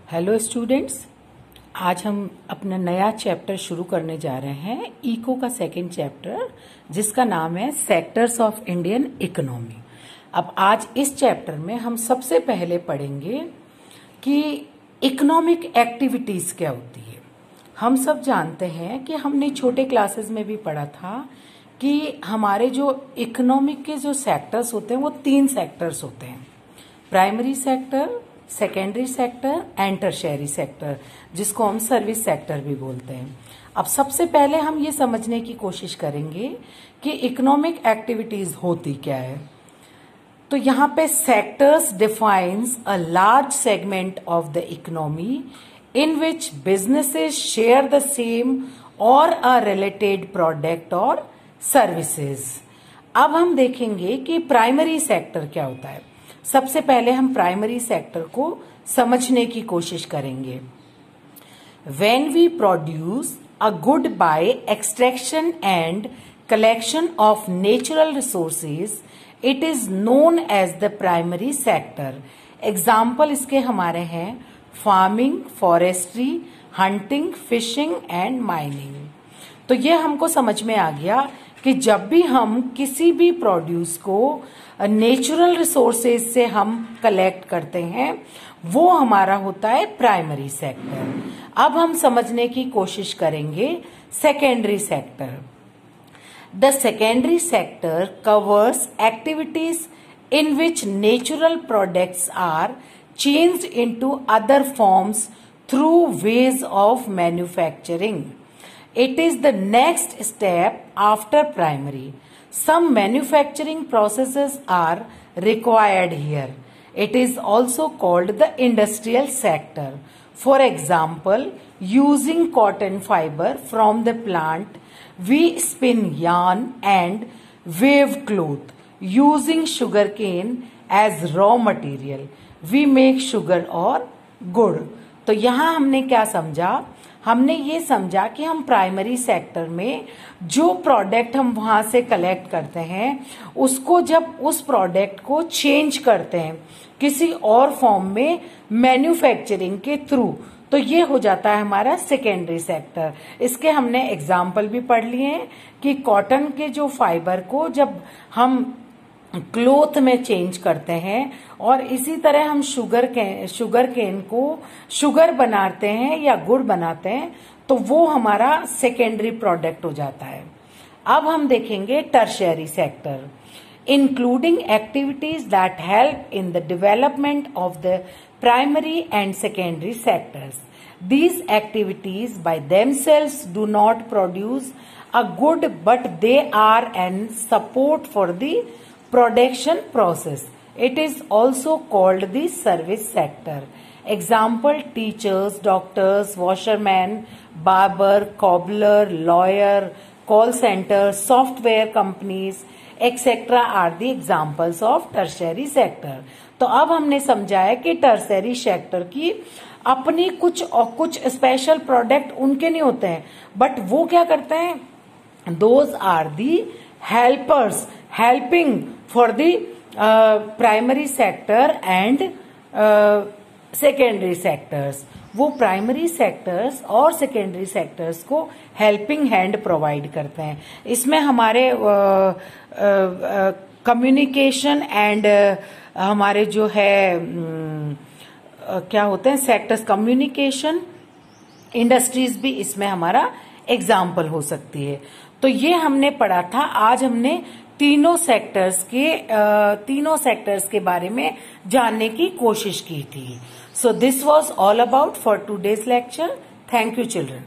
Hello students, आज हम अपना नया चैप्टर शुरू करने जा रहे हैं। इको का सेकंड चैप्टर जिसका नाम है सेक्टर्स ऑफ इंडियन इकोनॉमी। अब आज इस चैप्टर में हम सबसे पहले पढ़ेंगे कि इकोनॉमिक एक्टिविटीज क्या होती है। हम सब जानते हैं कि हमने छोटे क्लासेस में भी पढ़ा था कि हमारे जो इकोनॉमिक के जो सेक्टर्स होते हैं वो 3 सेक्टर्स होते हैं, primary sector, secondary sector and tertiary sector, जिसको हम सर्विस सेक्टर भी बोलते हैं। अब सबसे पहले हम ये समझने की कोशिश करेंगे कि इकोनॉमिक एक्टिविटीज होती क्या है। तो यहाँ पे sectors defines a large segment of the economy in which businesses share the same और अ रिलेटेड प्रोडक्ट और सर्विसेज। अब हम देखेंगे कि प्राइमरी सेक्टर क्या होता है। सबसे पहले हम प्राइमरी सेक्टर को समझने की कोशिश करेंगे। When we produce a good by extraction and collection of natural resources, it is known as the primary sector. Example इसके हमारे हैं farming, forestry, hunting, fishing and mining. तो ये हमको समझ में आ गया कि जब भी हम किसी भी प्रोड्यूस को नेचुरल रिसोर्सेज से हम कलेक्ट करते हैं वो हमारा होता है प्राइमरी सेक्टर। अब हम समझने की कोशिश करेंगे secondary sector. The secondary sector covers activities in which natural products are changed into other forms through ways of manufacturing. It is the next step after primary. Some manufacturing processes are required here. It is also called the industrial sector. For example, using cotton fiber from the plant, we spin yarn and weave cloth. Using sugarcane as raw material, we make sugar और गुड़। तो यहाँ हमने क्या समझा? हमने ये समझा कि हम प्राइमरी सेक्टर में जो प्रोडक्ट हम वहां से कलेक्ट करते हैं उसको जब उस प्रोडक्ट को चेंज करते हैं किसी और फॉर्म में मैन्युफैक्चरिंग के थ्रू, तो ये हो जाता है हमारा सेकेंडरी सेक्टर। इसके हमने एग्जाम्पल भी पढ़ लिए हैं कि कॉटन के जो फाइबर को जब हम क्लोथ में चेंज करते हैं और इसी तरह हम शुगर केन को शुगर बनाते हैं या गुड़ बनाते हैं तो वो हमारा सेकेंडरी प्रोडक्ट हो जाता है। अब हम देखेंगे tertiary sector, including activities that help in the development of the primary and secondary sectors. These activities by themselves do not produce a good, but they are an support for the production process. It is also called the service sector. Example: teachers, doctors, washermen, barber, cobbler, lawyer, call center, software companies, etc. are the examples of tertiary sector. तो अब हमने समझा है कि tertiary sector की अपनी कुछ special product उनके नहीं होते हैं, बट वो क्या करते हैं? Those are the helpers helping for the primary sector and secondary sectors. वो प्राइमरी सेक्टर्स और सेकेंडरी सेक्टर्स को हेल्पिंग हैंड प्रोवाइड करते हैं। इसमें हमारे कम्युनिकेशन एंड हमारे जो है क्या होते हैं सेक्टर्स, कम्युनिकेशन इंडस्ट्रीज भी इसमें हमारा एग्जाम्पल हो सकती है। तो ये हमने पढ़ा था। आज हमने तीनों सेक्टर्स के बारे में जानने की कोशिश की थी। So this was all about for today's lecture. Thank you children.